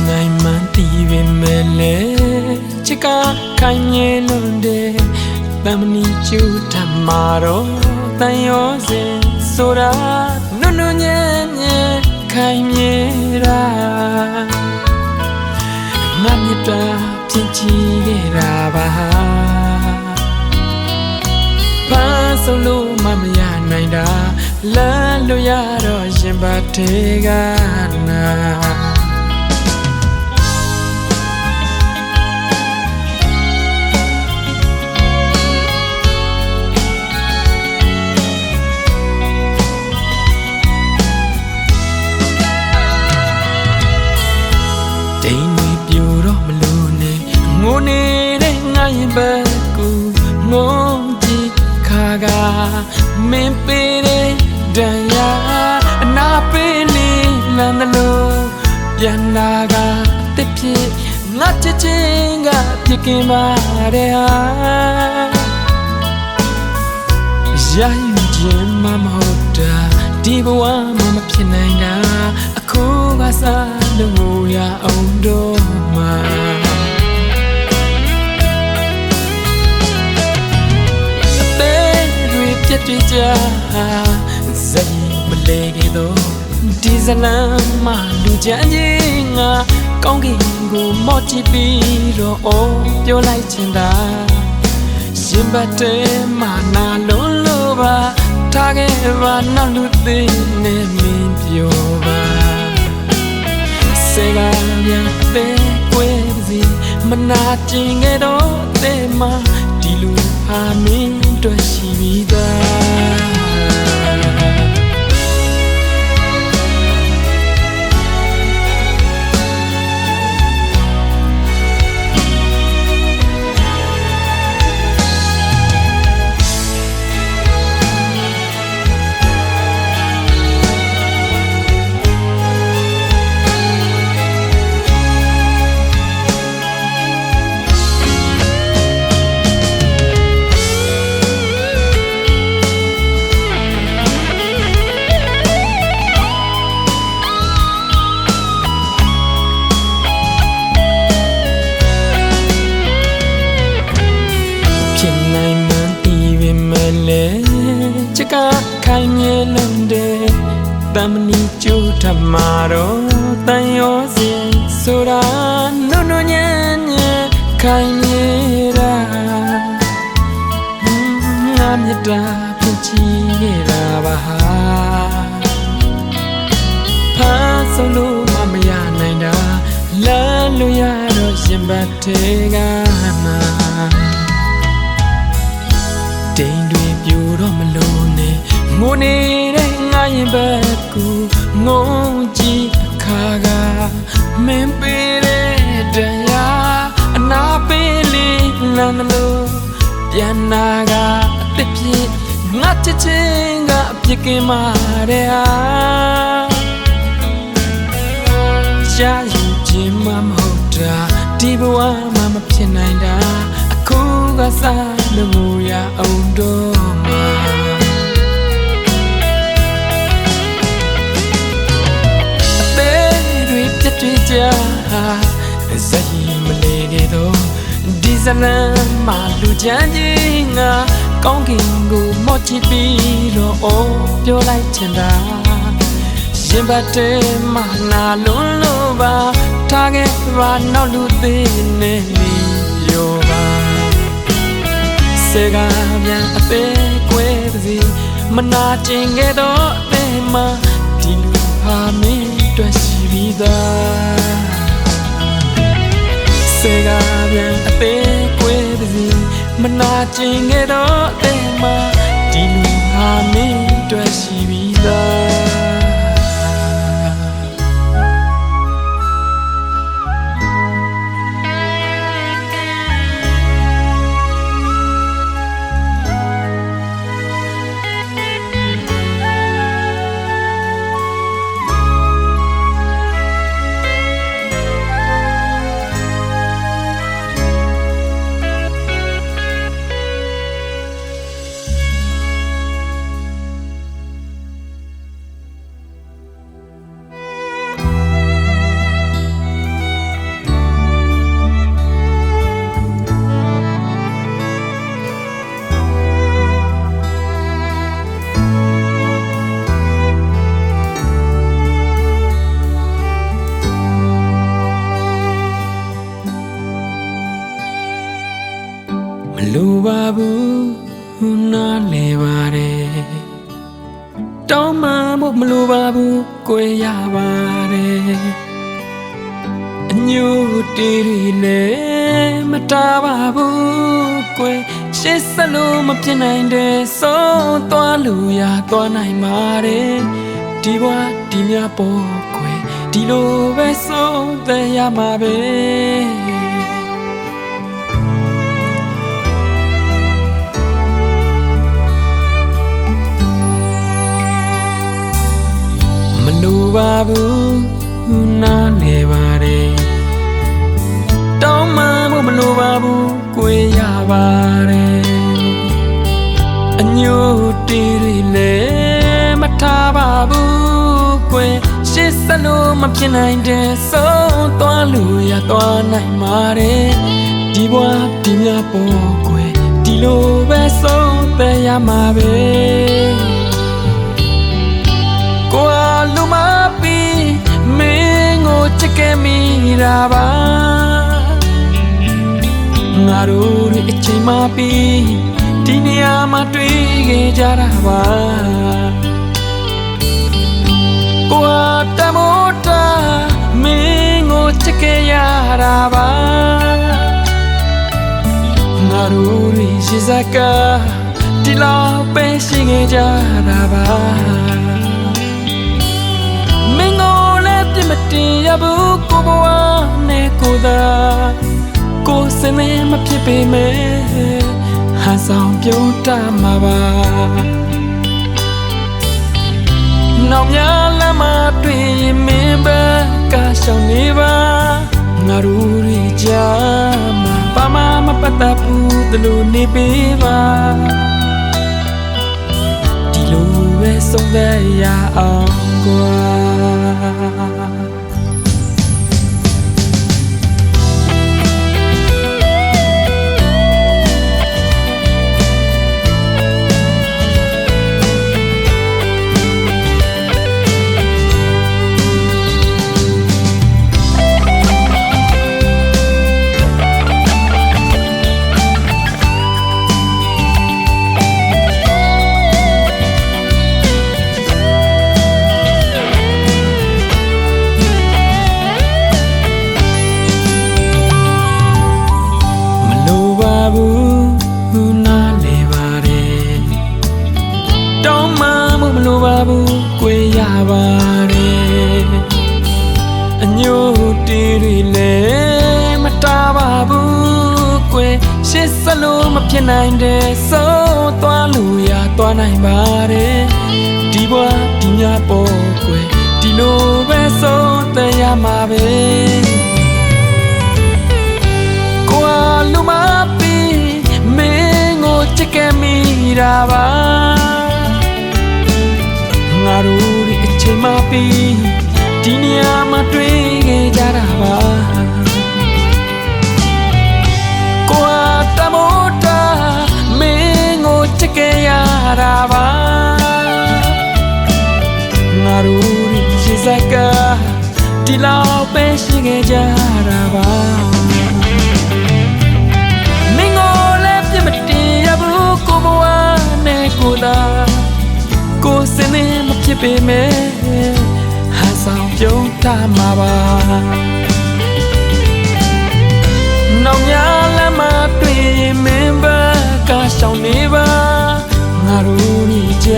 နိုင်မှန်းသိပေမဲ့လေချစ်ကခိုင်မြဲလို့တဲ့တမနီကျူထမှာတော့တန်ရောစင်ဆိုတာနုံနုံညံ့ညံ့ခိုင်မြဲတာငါမြတ်တာဖြစ်ချီခဲ့တာပါဘာဆိုလို့မမရနိုင်တာလမ်းလို့ရတော့ရင်ပါသေးကနာတိမ်တွေပြိုတော့မလို့နဲ့ငိုနေတဲ့ငါရင်ဘက်ကူငုံကြည့်ခါကမင်းပေးတဲ့ဒဏ်ရာအနာပေးလေးလမ်းသလိုပြန်လာကအသက်ဖြစ်ငါချစ်ချင်းကပြစ်ကင်ပါတယ်ဟာရယူခြင်းမမဟုတ်တာဒီဘဝမှာမဖြစ်နိုင်တာအခုကစားလို့ရအောင်တော့မှာအသေးတွေပြတ်တွေ့ကြဇက်မလေးကေတော့ဒီဇလန်မှာလူချမ်းကြီးငါကောင်းကင်ကိုမော့ကြည့်ပြီးတော့အော်ပြောလိုက်ချင်တာရှင်ဘတ်တဲမှာနာလုံးလို့ပါထားခဲ့ပါနောက်လူသေးနဲ့မင်းပြောပါစေကပြန်အသေးကွဲပါစီမနာကျင်ခဲ့တော့တဲမှာဒီလူဟာမင်းတို့ရှိပြီးသားချစ်ကခိုင်မြဲလို့တဲ့တမနီကျူထမှာတော့တန်ရောစင်ဆိုတာနုံနုံညံ့ညံ့ခိုင်မြဲတာငါမြတ်တာဖြစ်ချီခဲ့တာပါဖားဆုံးလို့မရနိုင်တာလမ်းလို့ရတော့ရင်ပတ်သေးကနာတိမ်တွေပြိုတော့မလို့နဲ့ငိုနေတဲ့ငါရင်ဘက်ကူငုံကြည့်အခါကမင်းပေးတဲ့ဒဏ်ရာအနာပေးလေးလမ်းလို့ပြန်နာကအသက်ဖြစ်ငါချစ်ချင်းကအပြစ်ကင်မာတဲ့ဟာရှားယူခြင်းမမဟုတ်တာဒီဘဝမှာမဖြစ်နိုင်တာအခုကစားလို့ရအောင်တော့မှာအသေးတွေပြတ်တွေ့ကြဇက်မလေးကေတော့ဒီဇလန်မှာလူချမ်းကြီးငါကောင်းကင်ကိုမော့ချစ်ပြီးတော့အော်ပြောလိုက်ချင်တာရင်ပတ်တဲမှာနာလုံးလို့ပါထားခဲ့ပါနောက်လူသေးနဲ့နေရောပါစေကပြန်အသေးကွဲပါစီမနာကျင်ခဲ့တော့အသေးမှာဒီလူဟာမင်းတွေ့ရှိပြီးသားစေကပြန်အသေးကွဲပါစီမနာကျင်ခဲ့တော့အသေးမှာဒီလူဟာမင်းတွေ့ရှိပြီးသား လိုပါဘူးနားလေပါတယ်တောင်းမှဖို့မလိုပါဘူးကိုယ်ရပါတယ်အညို့တီရီလည်းမတားပါဘူးကိုယ်ရှေ့ဆက်လို့မဖြစ်နိုင်တဲ့ဆုံးသွားလို့ရသွားနိုင်ပါတယ်ဒီဘဝဒီမြပေါ်ကိုယ်ဒီလိုပဲဆုံးသက်ရမှာပဲမလိုပါဘူးနားလေပါတယ်တောင်းမှမလိုပါဘူးကိုယ်ရပါတယ်အညို့တီရီလည်းမထားပါဘူးကိုယ်ရှေ့ဆက်လို့မဖြစ်နိုင်တဲ့ဆုံးသွားလို့ရသွားနိုင်ပါတယ်ဒီဘဝဒီမြပေါ်ကိုယ်ဒီလိုပဲဆုံးသက်ရမှာပဲကိုယ်လူမပြီးမင်းကိုချစ်ခဲ့မိတာပါငါတို့ရဲ့အချိန်မှပြီးဒီနေရာမှာတွေ့ခဲ့ကြတာပါကိုယ်တမိုးတာမင်းကိုချစ်ခဲ့ရတာပါငါတို့ရဲ့ရှိစကားဒီလောက်ပဲရှိခဲ့ကြတာပါမင်းကိုလည်းပြမတင်ရဘူးကိုဘဝနဲ့ကိုသာကိုစနေမဖြစ်ပေမဲ့ဟာဆောင်ပြုံးတမှာပါနောက်များလမ်းမတွေ့ရင်မင်းဘက်ကရှောင်နေပါငါတို့ရကြမှာဘာမှမပတ်သက်ဘူးတလို့နေပေးပါဒီလိုပဲဆုံးသက်ရအောင်ကွာကိုယ်ရပါတယ်အညို့တီရီလည်းမတားပါဘူးကိုယ်ရှေ့ဆက်လို့မဖြစ်နိုင်တဲ့ဆုံးသွားလို့ရသွားနိုင်ပါတယ်ဒီဘဝဒီမြပေါ်ကိုယ်ဒီလိုပဲဆုံးသက်ရမှာပဲကိုယ်လူမပြီးမင်းကိုချစ်ခဲ့မိတာပါငါတို့ရဲ့အချိန်မှပြီးဒီနေရာမှာတွေ့ခဲ့ကြတာပါကိုယ်တမိုးတာမင်းကိုချစ်ခဲ့ရတာပါငါတို့ရဲ့ရှိစကားဒီလောက်ပဲရှိခဲ့ကြတာပါမင်းကိုလည်းပြမတင်ရဘူးကိုဘဝနဲ့ကိုသာကိုစနေမဖြစ်ပေမဲ့ဟာဆောင်ပြုံးတမှာပါနောက်များလမ်းမတွေ့ရင်မင်းဘက်ကရှောင်နေပါငါတို့ညီကြ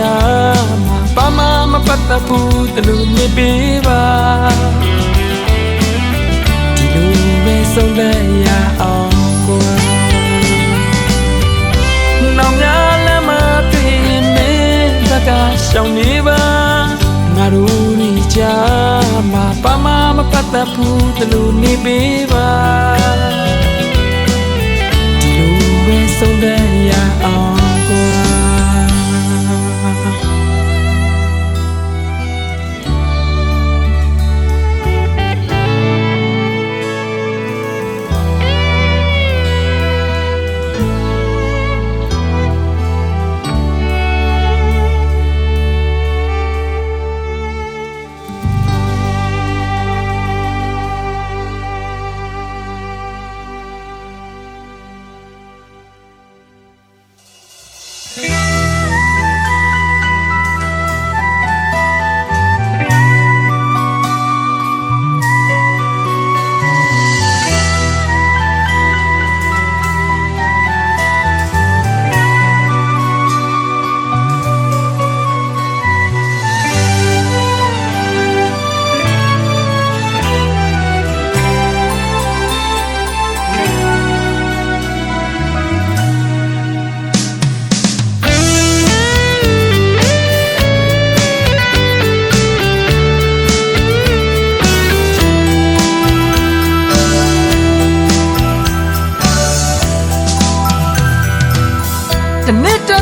မှာဘာမှမပတ်သက်ဘူးတလူနေပေးပါဒီလိုပဲဆုံးသက်ရအောင်ကွာနောက်များလမ်းမတွေ့ရင်မင်းဘက်ကရှောင်နေပါငါတို့ညီကြမှာဘာမှမပတ်သက်ဘူးတလူနေပေးပါဒီလိုပဲဆုံးသက်ရအောင်ကွာ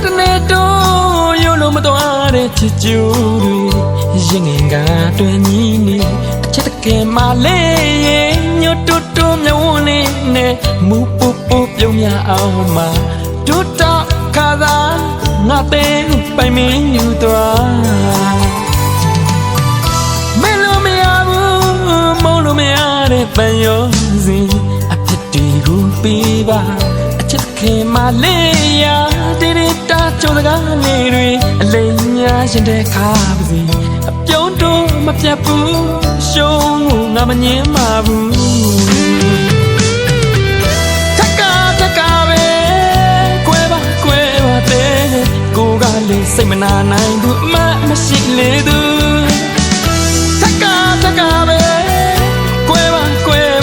တနေ့တော့ရုံလို့မသွားတဲ့ချစ်ကြိုးတွေရင်ငင်ကတွင်ညီနေအချက်တကယ်မှလေးရင်ညွတ်တူတူမြဝန်းနေနဲ့မူပူပူပြုံးရအောင်မှာတူတော့ခါသာငါတဲ့ပိုင်မင်းယူသွားမလို့မရဘူးမလို့မရတဲ့ပန်ရောစီအဖြစ်တွေကိုပေးပါအချက်တကယ်မှလေးရတာကြိုးစကားလေးတွေအလိမ်များရှင်တဲ့ခါပါစီအပြုံးတို့မပြတ်ဘူးရှုံးကိုငါမငင်းပါဘူးတက်ကပဲကွဲပါတဲ့ကိုကလေးစိတ်မနာနိုင်ဘူးအမမရှိလေသူတက်ကပဲကွဲ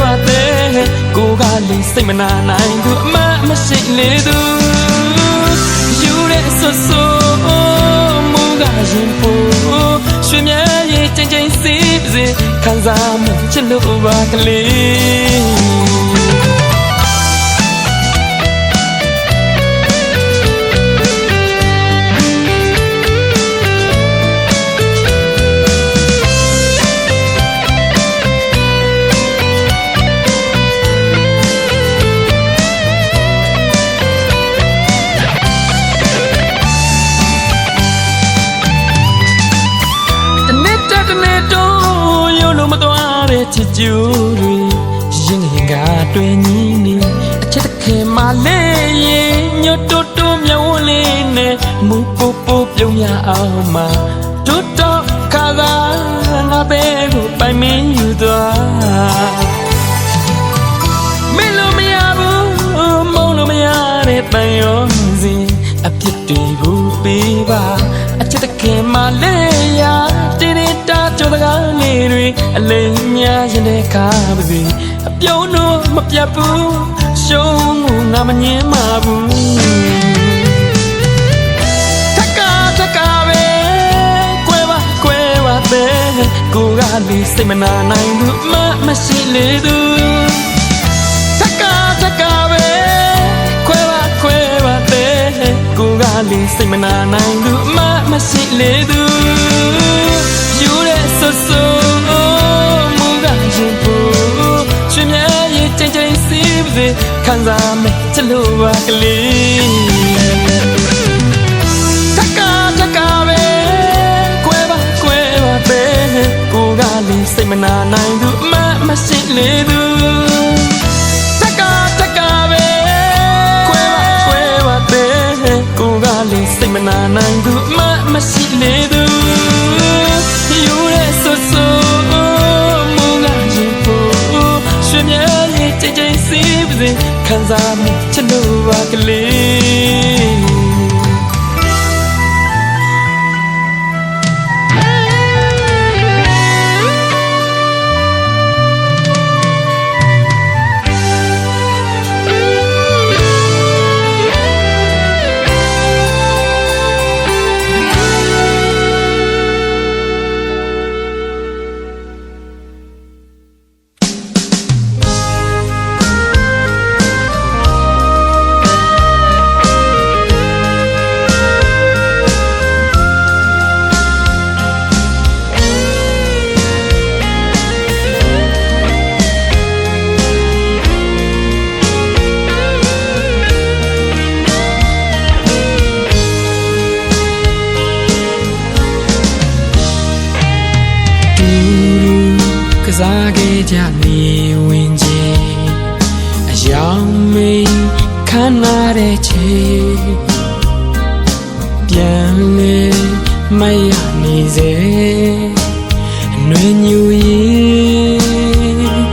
ပါတဲ့ကိုကလေးစိတ်မနာနိုင်ဘူးအမမရှိလေသူဆိုမူကရင်ပို့ရွှေမြဲရဲ့ချင်းချင်းစီးပါစေခံစားမှုချစ်လို့ပါကလေးချစ်ကြိုးတွေရင်ငင်ကတွင်ညီနေအချက်တခင်မှလေးရင်ညွတ်တူတူမြဝန်းလေးနဲ့မူပူပူပြုံးရအောင်မှာတူတော့ခါသာငါပဲကိုပိုင်မင်းယူသွားမလို့မရဘူးမလို့မရတဲ့ပန်ရောစီအပြစ်တွေကိုပေးပါအချက်တခင်မှလေးရတာကြိုးစကားလေးတွေအလိမ်များရင်တဲ့ခါပါစီအပြုံးတို့မပြတ်ဘူးရှုံးကိုငါမငင်းပါဘူးတက်ကပဲကွဲပါတဲ့ကိုကလေးစိတ်မနာနိုင်ဘူးအမမရှိလေသူတက်ကပဲကွဲပါတဲ့ကိုကလေးစိတ်မနာနိုင်ဘူးအမမရှိလေသူဆိုမူကရင်ပို့ရွှေမြဲရဲ့ချင်းချင်းစီးပါစေခံစားမယ်ချစ်လို့ပါကလေးတက်ကပဲကွဲပါတဲ့ကိုကလေးစိတ်မနာနိုင်ဘူးအမမရှိလေသူတက်ကပဲကွဲပါတဲ့ကိုကလေးစိတ်မနာနိုင်ဘူးအမမရှိလေသူခံစားမှုချစ်လို့ပါကလေးစားခဲ့ကြနေဝင်ချင်းအယောင်မေးခမ်းနားတဲ့ချေပြန်လေမရနေစေအနှွေညူရင်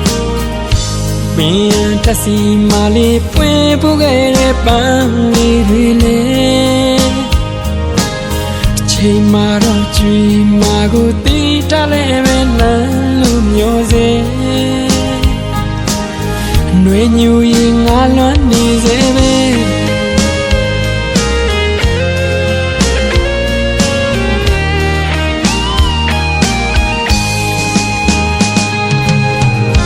ပင်တစီမလေးပွင့်ပူခဲ့တဲ့ပန်းလေးတွေလေချိန်မှာတော့ကြွေမာကိုတီးထားလဲပဲလမ်းလို့မျိုးစေအနှွေညူရင်ငါလွမ်းနေစေပဲ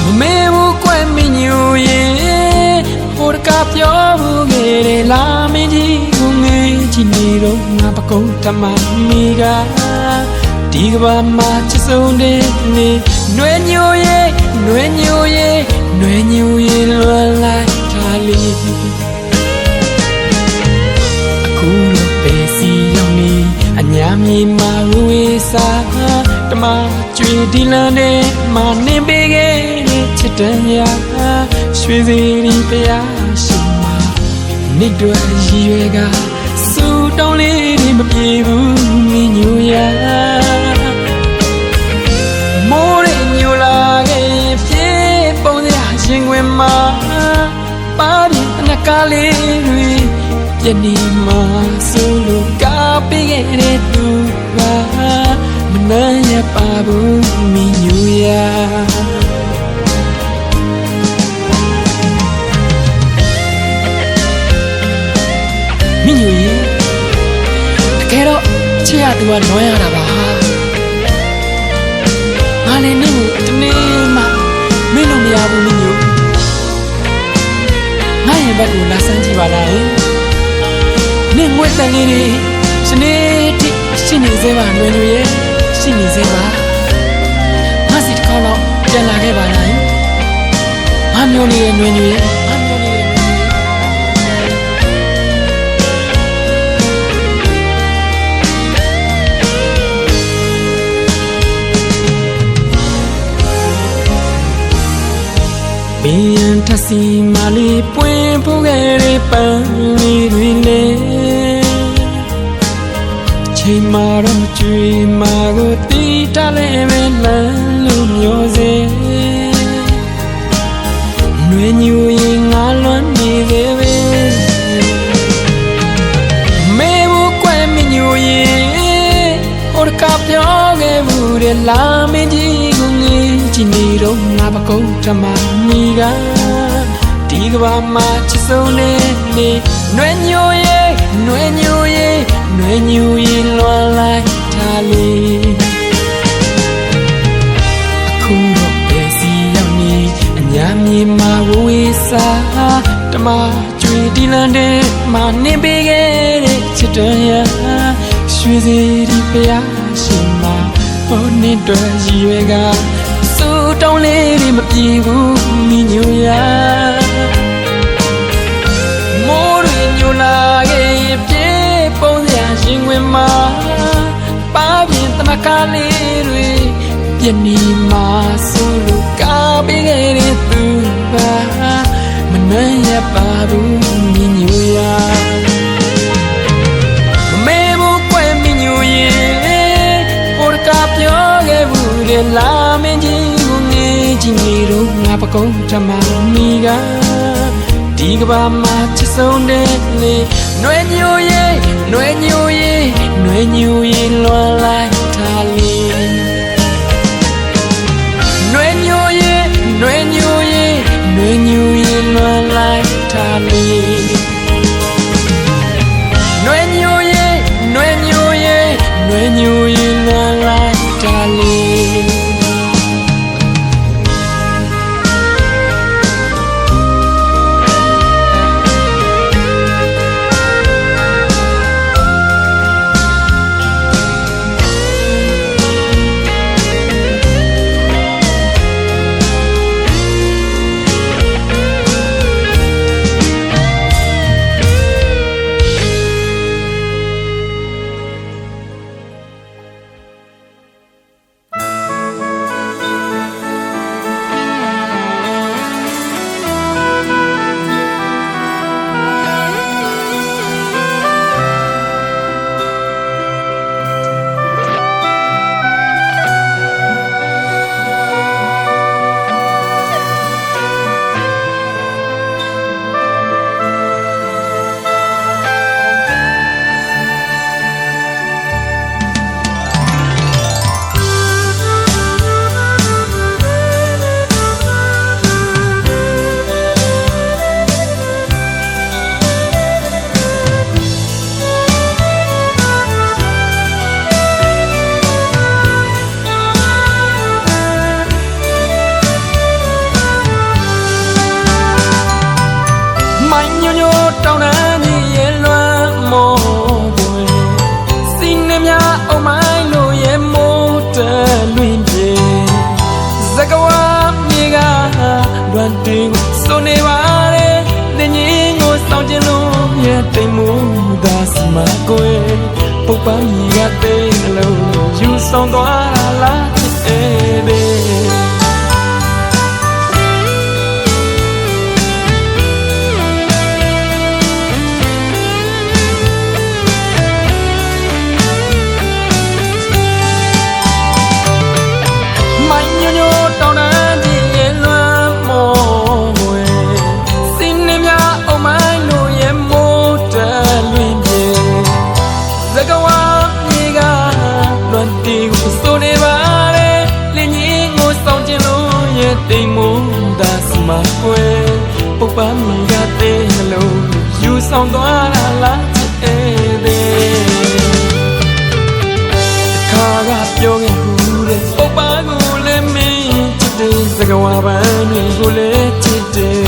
မမေဘူးကွယ်မညူရင်ဟိုတကပြောဘူးငယ်လေလာမင်းကြီးကိုငေးချင်နေ ဓမ္မမီကဒီကဘာမှာချစ်ဆုံးတဲ့နေ့ຫນွေညိုရဲ့ຫນွေညိုရဲ့ຫນွေညိုရဲ့လွန်လိုက်တာလေးအခုတော့ပဲစီရောက်နေအညာမြေမှာဝေးစားတမကျွေဒီလန်နဲ့မနေပေးခဲ့တဲ့ချစ်တဲ့ညာရွှေစီရီပြားရှင်မှာနှစ်တွေရည်ရွယ်ကစူတောင်းလေးတွေမပြေဘူးမင်းညိုရမိုးရညိုလာခဲ့ပြေပုံစရာရှင်ခွင်မှာပါပြီးအနကားလေးတွေပြနေမှာဆိုလို့ကားပေးခဲ့တဲ့သူကမနှမ်းရပါဘူးမင်းညိုရမင်းညိုရတကယ်တော့ချစ်ရသူကလွမ်းရတာပါငါလည်းနင့်ကိုတနေ့မှမင်းလို့မရဘူးမင်းညိုငါရင်ဘက်ကိုလာစမ်းကြည့်ပါလားနင့်ငွေတန်လေးတွေစနေတိရှိနေစေပါလွယ်လွယ်ရဲ့ရှိနေစေပါငါစီတစ်ခေါက်တော့ပြန်လာခဲ့ပါလားငါမျိုးလေးရဲ့လွယ်လွယ်ရဲ့ငါမျိုးလေးရဲ့မင်းထစီမလေးပွင့်ဖို့ခဲ့တဲ့ပန်းလေးတွေလေချိန်မာတော့ကြွေမာကိုတီးတလဲပဲလမ်းလို့မျိုးစေຫນွေညူရင်ငါလွမ်းနေသေးပဲမေဘူးကွယ်မညူရင်ဟိုတကပြောခဲ့ဘူးတဲ့လာမင်းကြီးကိုငေးကြည့်နေတော့ငါပကုတ်ဓမ္မမီကဒီကဘာမှာချစ်ဆုံးတဲ့နေ့ຫນွေညိုရဲ့ຫນွေညိုရဲ့ຫນွေညိုရဲ့လွန်လိုက်တာလေးအခုတော့ပဲစီရောက်နေအညာမြေမှာဝေးစားတမကျွေဒီလန်တဲ့မနေပေးခဲ့တဲ့ချစ်တော်ရရွှေစီဒီပြားရှင်မှာဟိုနှစ်တွေရည်ရွယ်ကစူတောင်းလေးတွေမပြေဘူးမင်းညိုရမိုးတွေညိုလာခဲ့ပြေပုံစရာရှင်ခွင်မှာပါပြင်တနကားလေးတွေပြနေမှာဆိုလို့ကားပေးခဲ့တဲ့သူကမနှမ်းရပါဘူးမင်းညိုရမမေဘူးကွယ်မင်းညိုရဲ့ဟိုတကပြောခဲ့ဘူးတဲ့လာမင်းကြီးကိုငေးကြည့်နေတော့ငါပကုံးဓမ္မမီကဒီကဘာမှာချစ်ဆုံးတဲ့လေຫນွေညိုရဲ့ຫນွေညိုရဲ့ຫນွေညိုရဲ့လွန်လိုက်တာလေးຫນွေညိုရဲ့ຫນွေညိုရဲ့ຫນွေညိုရဲ့လွန်လိုက်တာလေးຫນွေညိုရဲ့ຫນွေညိုရဲ့ຫນွေညိုရဲ့လွန်လိုက်တာလေး ဆိုနေပါလေတင်ကြီးကိုစောင့်ကျင်လို့ရဲ့တိမ်မိုးသာစမကိုပုပ်ပန်းကြီးကသိနှလုံးယူဆောင်သွားတာလားတိမ်မိုးသာစမကွယ်ပုပ်ပန်းမိကတဲ့နှလုံးယူဆောင်သွားတာလားချစ်တဲ့ခါကပြောခဲ့ဘူးတဲ့ပုပ်ပန်းကိုလည်းမင်းချစ်တဲ့စကားဝါပန်းတွေကိုလည်းချစ်တဲ့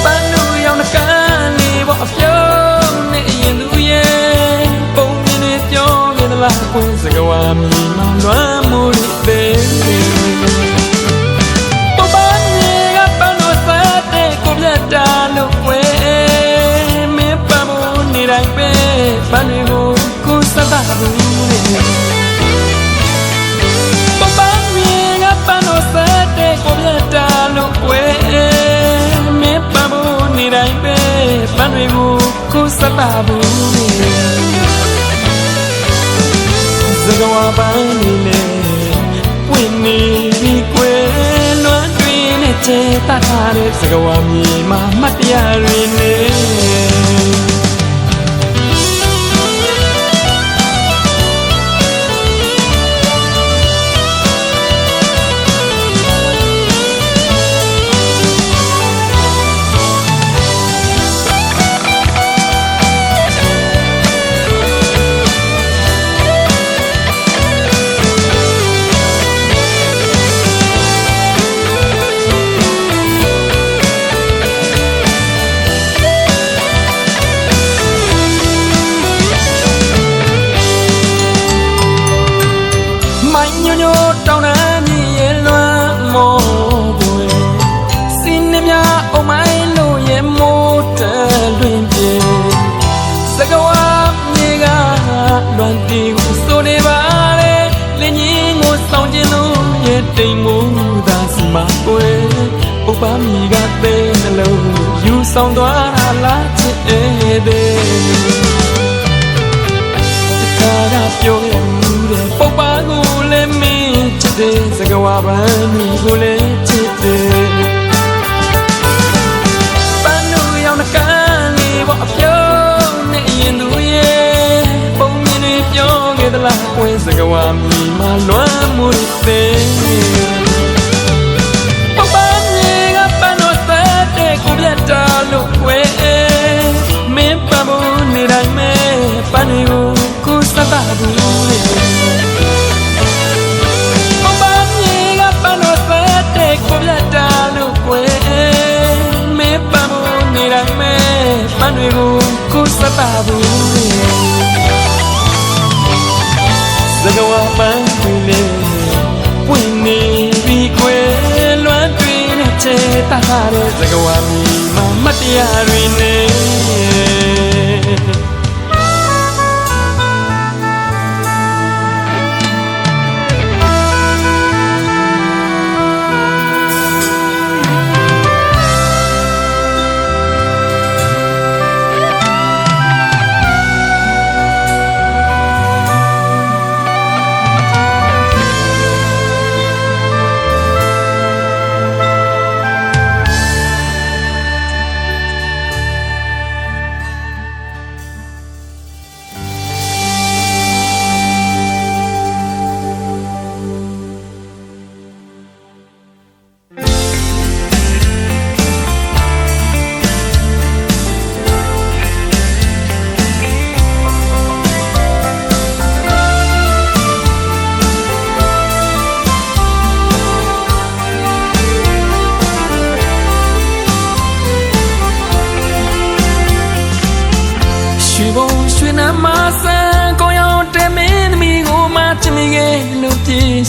ပန်းတို့ရောင်နှကန်းလေးပေါ်အပြုံးနဲ့ရင်သူရဲ့ပုံမြင်နေပြောမြင်သလားကွယ်စကားဝါမြင်မှလွမ်းမိုးတဲ့တာလို့ဝဲမင်းပန်းမနေတိုင်းပဲပန်းတွေကိုကိုစတာဘူးလေပပန်းမြေကပန်းတို့စတဲ့ကိုပြတာလို့ဝဲမင်းပန်းမနေတိုင်းပဲပန်းတွေကိုကိုစတာဘူးလေစကားဝါပန်းနေလေဝင်နေပြီကွယ်လွမ်းချေတတ်ထားတဲ့စကားဝါမြေမှာမတ်တရားတွေနဲ့တောင်းတမ်းမြည်ရဲ့လွမ်းမောပွေစီနေမြအုံမိုင်းလို့ရဲ့မိုးတလွင်ပြေစကားဝါမြေကလွမ်းတီကိုဆိုနေပါလေလင်းကြီးကိုဆောင်ကျင်လို့ရဲ့တိမ်မိုးသာစမပွေပုပ်ပန်းမြေကသိနှလုံးယူဆောင်သွားတာလားချစ်တဲ့ခါကပြောရမှုတဲ့ပုပ်ပန်းကိုလည်းမင်းချစ်တဲ့စကားဝါပန်းကိုလည်းချစ်တဲ့ပန်းတို့ရောင်နှကန်းလေးပေါ်အပြုံးနဲ့ရင်သူရဲ့ပုံမြင်တွေပြောခဲ့သလားကွယ်စကားဝါမြည်မှလွမ်းမိုးတဲ့ပုပ်ပန်းမြေကပန်းတို့စတဲ့ကိုပြတ်တာလို့ကွယ်မင်းပန်းမနေတိုင်းမဲ့ပန်းတွေကိုကိုစတာဘူးလေကိုပြတ်တာလို့ကွယ်မင်းပန်းမနေတိုင်းမဲ့ပန်းတွေကိုကိုစတာဘူးလေစကားဝါပန်းတွေလေဝင်နေပြီကွယ်လွမ်းတွင်နဲ့ချေတာတဲ့စကားဝါမြည်မှာမတရားတွေနဲ့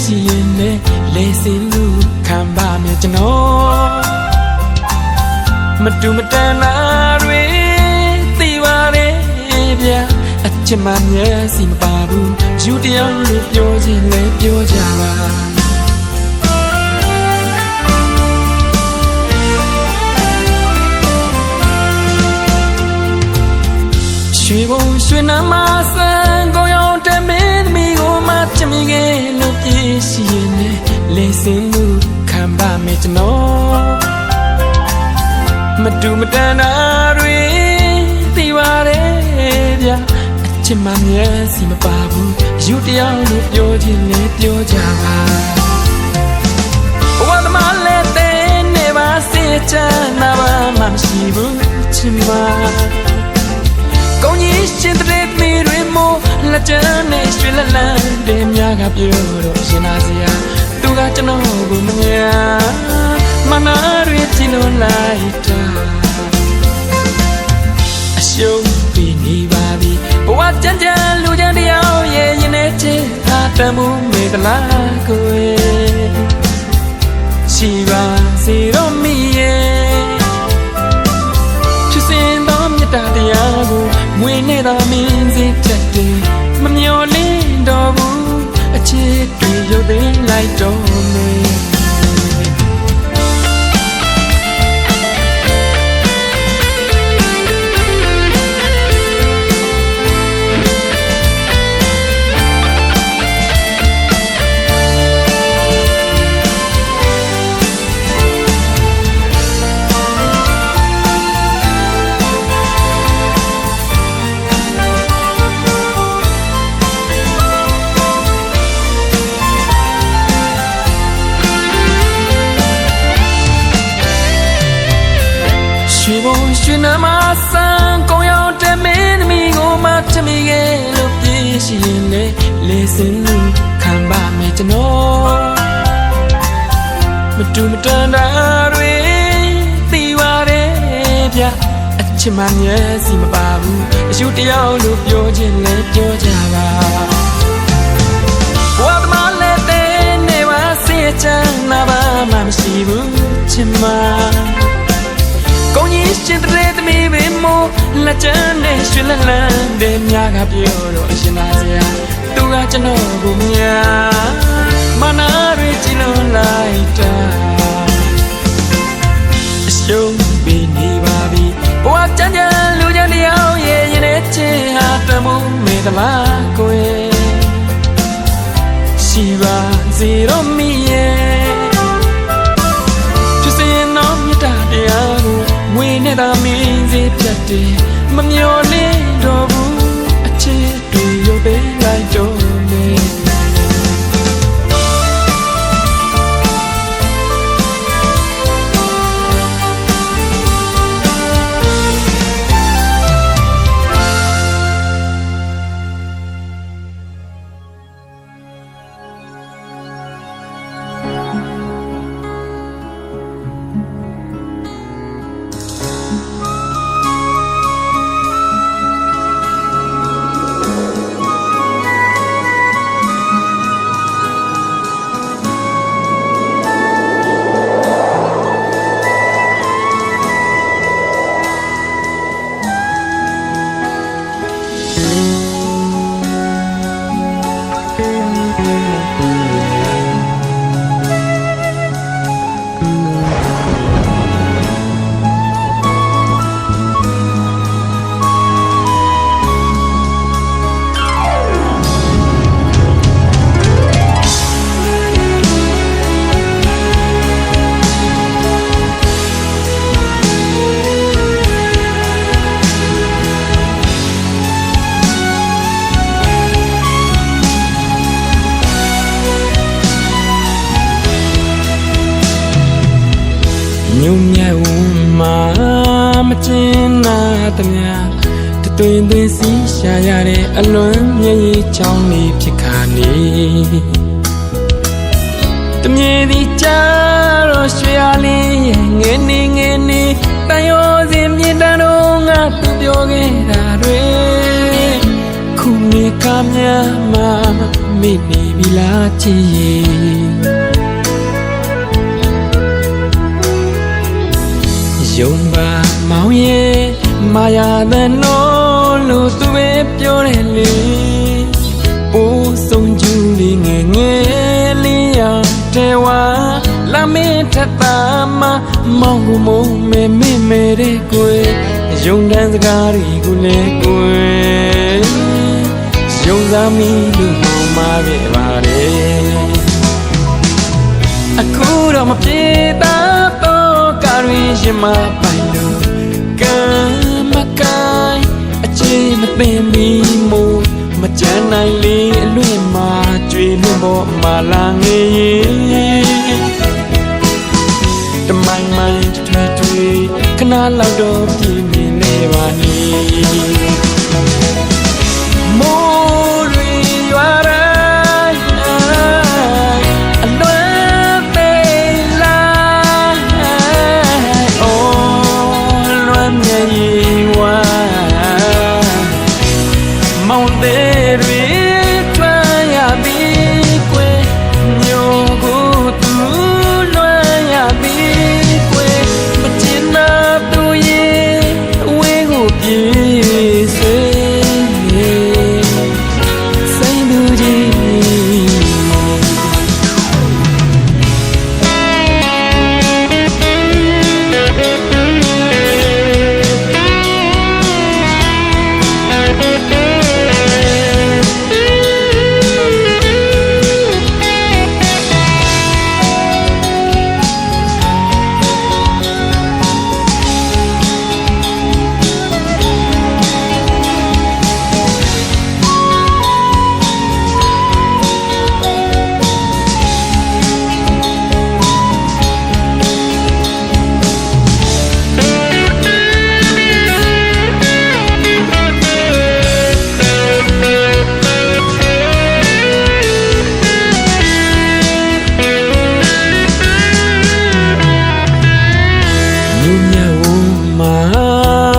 စီရင်နဲ့လေစင်လူခံပါမယ် မယ်ကျွန်တော်မတူမတန်တာတွေသိပါတယ်ဗျာအချစ်မှမျက်စိမပါဘူးယူတရားလို့ပြောခြင်းလဲပြောကြပါရွှေဘုံရွှေနှမဆန်းကိုရောင်တဲ့မင်းသမီးကိုမှချစ်မိခဲ့လို့ပြည့်ရှိရင်လေစင်မှုခံပါမယ်ကျွန်တော်မတူမတန်တာတွေသိပါတယ်ဗျာအချစ်မှမျက်စိမပါဘူးယူတရားလို့ပြောခြင်းလဲပြောကြပါဘဝသမားလည်းတဲ့နေပါစေချမ်းသာပါမရှိဘူးချစ်မကောင်းကြီးရှင်တဲ့မိတွေမို့လက်ချမ်းနဲ့ရွှေလလန်းတဲ့များကပြောတော့ရှင်နာစရာသူကကျွန်တော်ကိုမညာမနာတွေကြည့်လို့လိုက်တာအရှုံးပြီးနေပါပြီဘဝကြမ်းကြမ်းလူချမ်းတရားရဲ့ရင်ထဲချစ်တာတမှုမေတ္တာကိုရှိပါစေတော့မိရဲ့တရားကိုမွေနဲ့သာမင်းစိတ်တက်တယ်မမျော်လင့်တော့ဘူးအချစ်တွေရုပ်သိမ်းလိုက်တော့မယ်ရွှေနှမဆန်းကိုရောင်တဲ့မင်းသမီးကိုမှချစ်မိခဲ့လို့ပြည့်ရှိရင်လေစင်လူခံပါမယ်ကျွန်တော်မတူမတန်တာတွေသိပါတယ်ဗျာအချစ်မှမျက်စိမပါဘူးအယူတရားလို့ပြောခြင်းလဲပြောကြပါဘဝသမားလည်းတဲ့နေပါစေချမ်းသာပါမရှိဘူးချစ်မကောင်းကြီးရှင်တဲ့သမီးပဲမို့လက်ချမ်းနဲ့ရွှေလလန်းတဲ့များကပြောတော့ရှင်သာစရာသူကကျွန်တော်ကိုညာမနာတွေကြည့်လို့လိုက်တာအရှုံးပြီးနေပါပြီဘဝကြမ်းကြမ်းလူချမ်းတရားရဲ့ရင်ထဲချစ်ဟာတမှုမေတ္တာကိုရှိပါစေတော့မိရဲ့ဖြစ်စင်တော့မြတ်တရားကိုမွေနဲ့သာမင်းစေပြတ်တယ်မမျော်လင့်တော့ဘူးအချစ်တွေရုပ်သိမ်းလိုက်တော့မယ်ညုံမြတ်ဦးမှာမကျင်းနာသမျှတသွင်သွင်းစီးရှာရတဲ့အလွန်မျက်ရည်ချောင်းလေးဖြစ်ခါနေတမြေဒီကြတော့ရွှေအားလေးငယ်နေတန်ရောစင်မြင့်တန်းတော့ငါသူပြောခဲ့တာတွေခုနေကမြမှာမိနေပြီလားချစ် ယုံပါမောင်ရဲ့မာယာတဲ့နော်လို့သူပဲပြောတယ်လေပိုးဆုံးကျူးလေးငယ်ငယ်လေးရတဲ့ဝါလာမေးထတာမမောင်ကိုမုံမဲမေ့မဲတဲ့ကိုယ်ယုံတန်းစကားတွေကိုလည်းကိုယ်ယုံစားမိလို့မောင်မာခဲ့ပါတယ်အခုတော့မပြေတာတော့ကာရီရင်မပိုင်လို့ကံမကိုင်းအခြေမသိဘူးမို့မကြမ်းနိုင်လေအလွင့်မှာကြွေလွင့်ပေါ်မှာလာငေးတမိုင်းမိုင်းထွေထွေခဏလောက်တော့ပြင်းနေလေပါနေမိုးတွေရွာ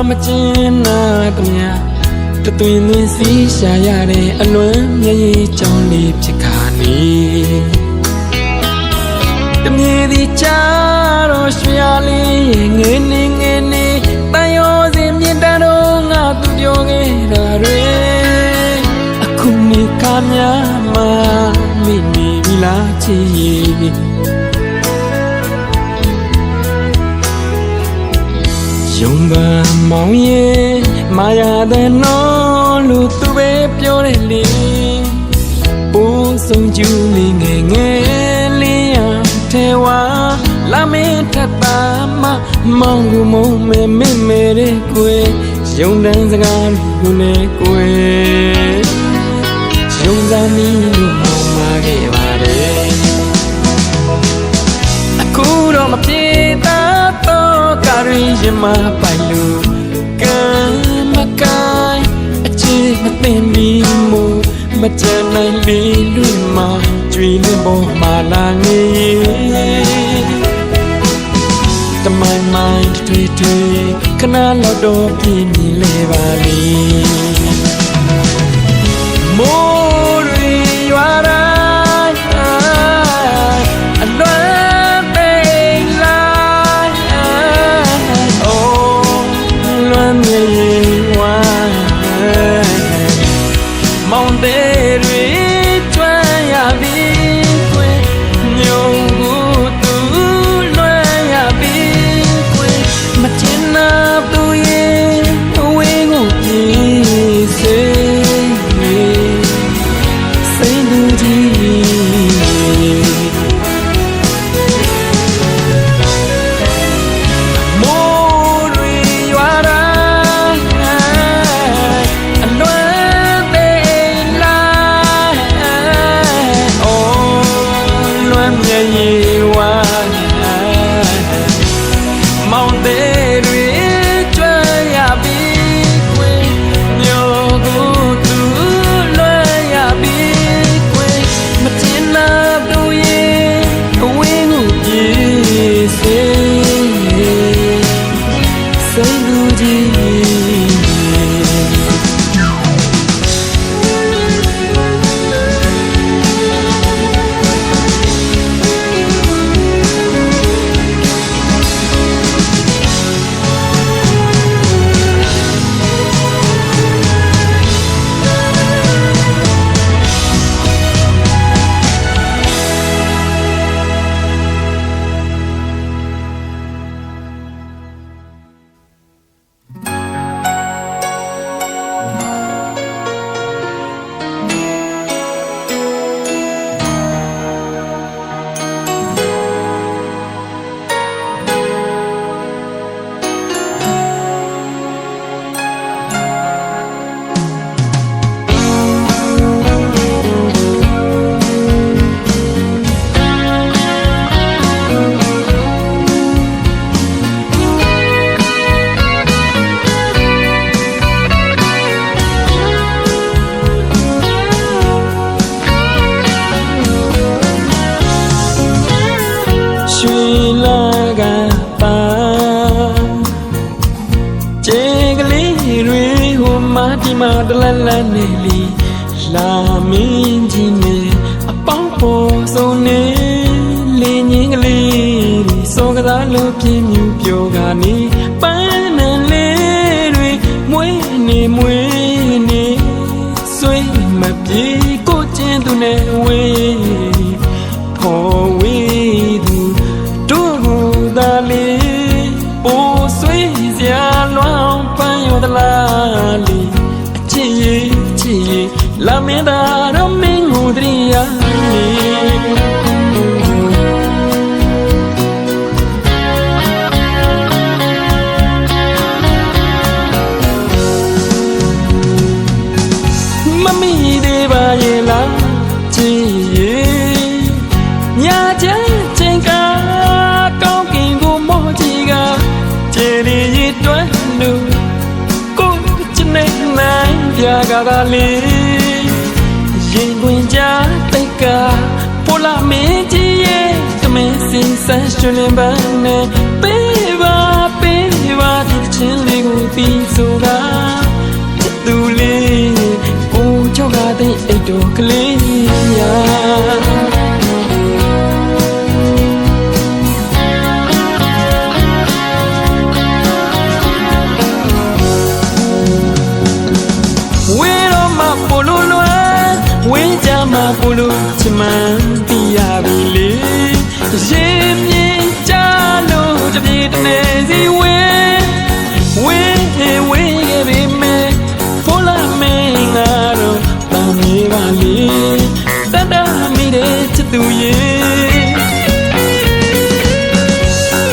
မကျင်းနာတမညာတသွင်သွင်းစီးရှာရတဲ့အလွမ်းမျက်ရည်ကြောင်းလေးဖြစ်ခါနေတမြေဒီချာတော့ရွှေရလေးငယ်နေငယ်နေတန်ရောစင်မြင့်တန်းတော့ငါသူပြောခဲ့တာတွေအခုနေကားများမှာမိနေပြီလားချီယုံပါမောင်ရဲ့မာယာတဲ့နော်လို့သူပဲပြောတယ်လေပိုးဆုံးကျူးလေးငယ်ငယ်လေးရတဲ့ဝါလာမေးထတာမမောင်ကိုမုံမဲမေ့မဲတဲ့ကိုယ်ယုံတန်းစကားကိုလည်းကိုယ်ယုံစားမိလို့မောင်မာခဲ့ပါတယ်အခုတော့မပြေတာတော့ကာရီရင်မပိုင်လို့ကံမကိုင်းအခြေမသိဘူးမို့မကြမ်းနိုင်လေလွင့်မှာကြွေလွင့်ပေါ်မှာလာငေးတမိုင်းမိုင်းတွေတွေခဏလောက်တော့ပြင်းနေလေပါလိမိုးတွေရွာမောင်တဲ့တွေကျွမ်းရပြီကွယ်ညုံကိုသူလွှမ်းရပြီကွယ်မကျင်နာသူရဲ့အဝေးကိုပြေးစေစိတ်သူကြီး မှာတလလန်းနေလီလာမင်းကြီးနဲ့အပေါင်းပေါ်ဆုံးနေလင်းငင်းကလေးတွေစောကစားလို့ပြင်းမြူပြောကနေပန်းနံလေးတွေမွေးနေဆွေးမပြေကိုကျင်းသူနဲ့ဝေးဖော်ဝေးသူတို့ကိုသာလေးပိုးဆွေးစရာလွမ်းပန်းရသလားလီအချစ်ရဲ့လာမင်းသားတော့မင်းကိုတည်းရနေမမီသေးပါရဲ့လားချစ်ရဲ့ညာချမ်းချိန်ကကောင်းကင်ကိုမော့ကြည့်ကခြေရည်ရည်တွန်းလို့ကိုချစ်နေနိုင်ပြကလေးရင်ခွင်ကြတိတ်ကပိုလာမင်းကြီးရဲ့တမင်းစင်ဆန်းရွှင်လင်းပန်းနဲ့ပေးပါဒီချင်းလေးကိုပြီးဆိုတာချစ်သူလေးကိုချောက်ကတဲ့အိတ်တော်ကလေးရာဝေးကြမှာပိုလို့ချမန်ပြရပြီလေရင်မြင်ကြလို့တပြေတနေစီဝေးခဲ့ပြီမဲဖိုလာမင်းငါတော့တမ်းနေပါလေတတ်တာမိတဲ့ချစ်သူရဲ့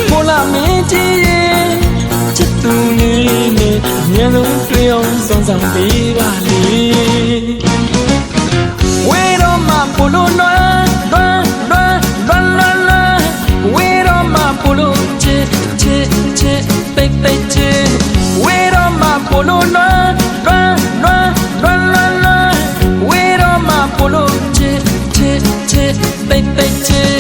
ဖိုလာမင်းကြီးရဲ့ချစ်သူလေးနဲ့အမြဲဆုံးတွေ့အောင်စောင့်ဆောင်ပေးပါလေပလိုလွမ်းဝေးတော့မှပလိုချစ်တိတ်ချစ်ဝေးတော့မှပလိုလွမ်းဝေးတော့မှပလိုချစ်တိတ်ချစ်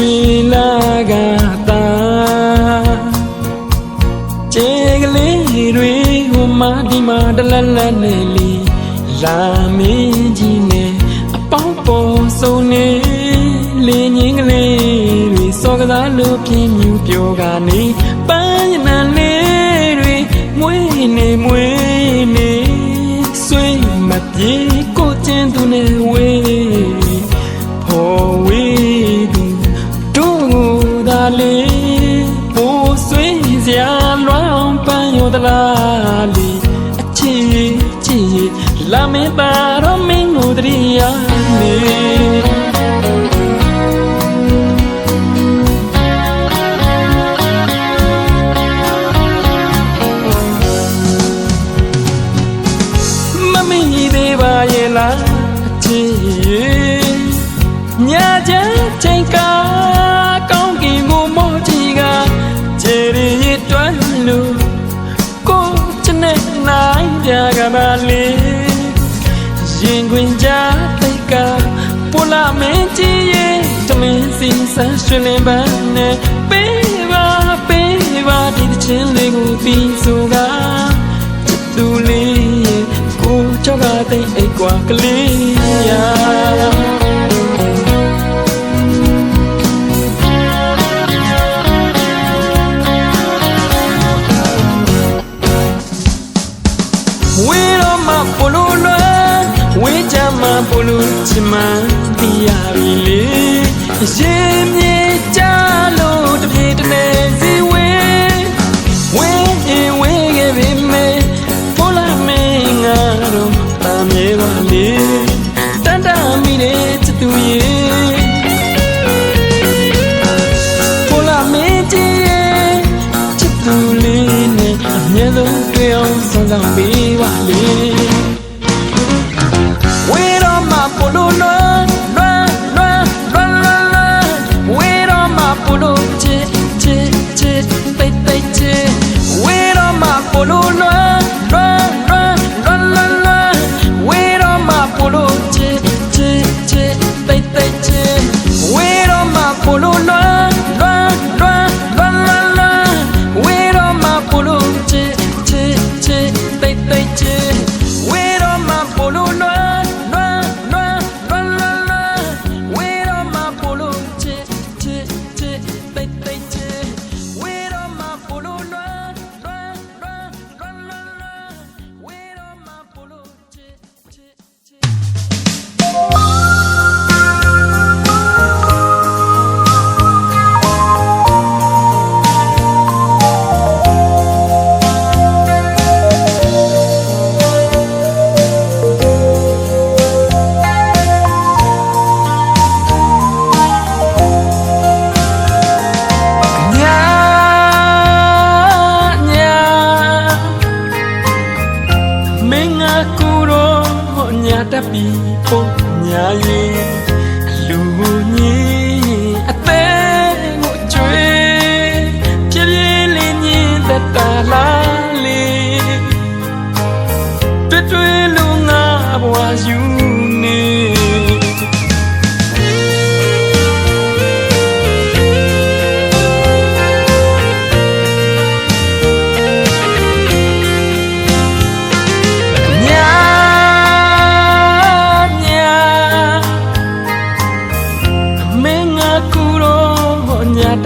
ရွှေလာကတာကျေကလေးတွေဟိုမှာဒီမှာတလလန်းနေလီလာမင်းကြီးနဲ့အပေါင်းပေါ်ဆုံးနေလင်းငင်းကလေးတွေစောကစားလို့ပြင်းမြူပြောကနေပန်းရနံလေးတွေမွေးနေဆွေးမပြေကိုကျင်းသူနဲ့ဝေးဖော်ဝေးသူလေးပိုးဆွေးစရာလွမ်းပန်းရသလားလီအချစ်လာမင်းပါတော့မင်းကိုတည်းရနေမမီသေးပါရဲ့လားအချစ်ညာချမ်းချိန်ကကောင်းကင်ကိုမော့ကြည့်ကခြေရည်တွန်းလို့ကိုချစ်နေနိုင်ပြကပါလေရင်ခွင်ကြတိတ်ကပိုလာမင်းကြီးရဲ့တမင်းစင်ဆန်းရွှင်လင်းပန်းနဲ့ပေးပါဒီချင်းလေးကိုပြီးဆိုတာချစ်သူလေးကိုချောက်ကတဲ့အိတ်ကွာကလေးရာဝေးတော့မှပလိုလွမ်းဝေးကြမှာပလိုချမန်ပြရပြီလေရင်မြင်ကြလို့တပြေတနေစီဝေးခဲ့ပြီမဲဖိုလာမင်းငါတော့တမ်းနေပါလေတန်တာမိတဲ့ချစ်သူရဲ့ဖိုလာမင်းကြီးရဲ့ချစ်သူလေးနဲ့အမြဲဆုံးတွေ့အောင်ဆောင်ဆောင်ပေးပါလေဝေးတော့မှပလိုလွမ်းဝေးတော့မှ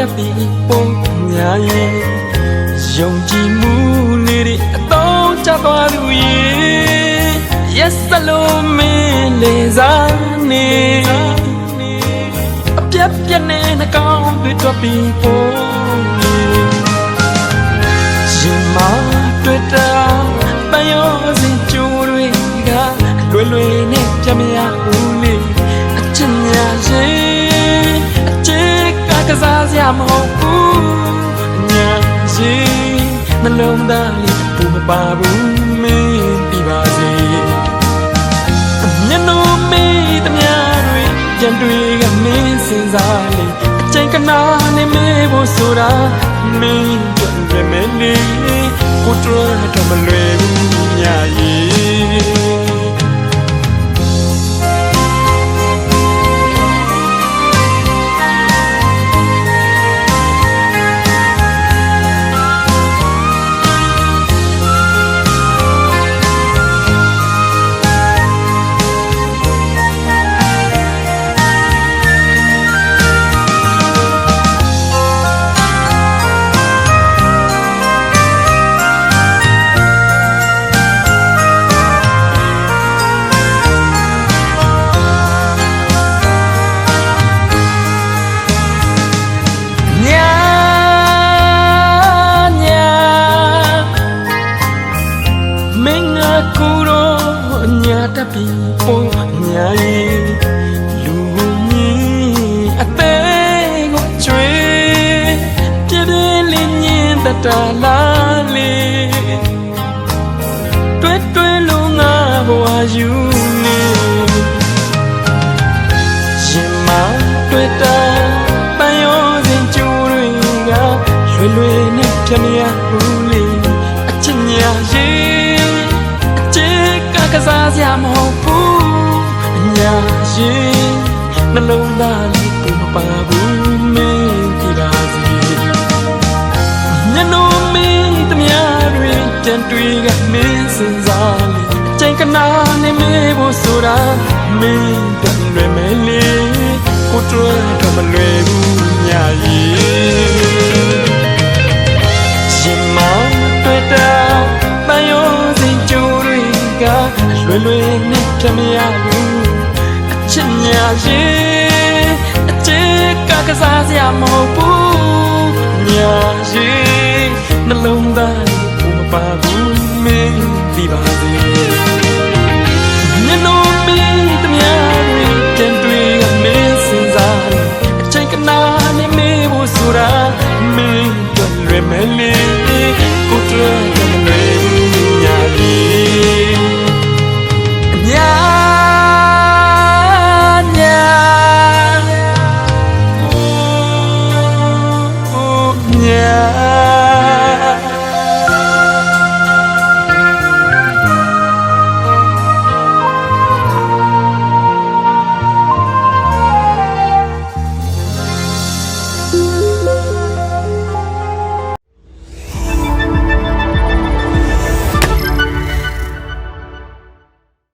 တက်ပြီးပုံညာရင်ယုံကြည်မှုလေးတွေအတော့ချသွားသူရဲ့ Yes လုံးမင်းလေးစားနေအပြတ်ပြတ်နဲ့နှကောင်းတွေထွက်ပြီးပုံရင်မတွေ့တာပန်းရောစင်ကျိုးတွေကလွယ်လွယ်နဲ့ပြမရဘူးလေအချစ်ညာရင်အချစ်ကစားစရာမဟုတ်ဘူးညာရင်နှလုံးသားလေးပူမပါဘူးမင်းပြပါစေမျက်နှာမေးတမျှတွေကြံတွေကမင်းစင်စားလေအချိန်ကနာနဲ့မေးဖို့ဆိုတာမင်းတို့လည်းမလေးကိုတော့မလွယ်ဘူးညာရင်ကူတော့ညာတက်ပြီးပုံညာရင်လူကြီးအသေးကိုကျွေးပြပြလေးညင်တတလာလေးတွေ့တွေ့လုံးငါဘဝယူနေရင်မတွေ့တာပန်းရောစင်ကျိုးတွေကလွယ်လွယ်နဲ့ပြမရဘူးလေအချစ်ညာရင်ကစားစရာမဟုတ်ဘူးညာရင်နှလုံးသားလေးကိုမပါဘူးမင်းကြည့်ပါစေမျက်နှာမင်းတမျှတွေကြံတွေကမင်းစင်စားလေချိန်ကနာနဲ့မေးဖို့ဆိုတာမင်းတန်လွယ်မဲလေးကိုတော့မလွယ်ဘူးညာရင်ရှင်မတွေ့တာပန်းရောစင်ကျိုးတွေကလွယ်လွယ်နဲ့ပြမရဘူးအချစ်ညာရင်အချစ်ကစားစရာမဟုတ်ဘူးညာရင်နှလုံးသား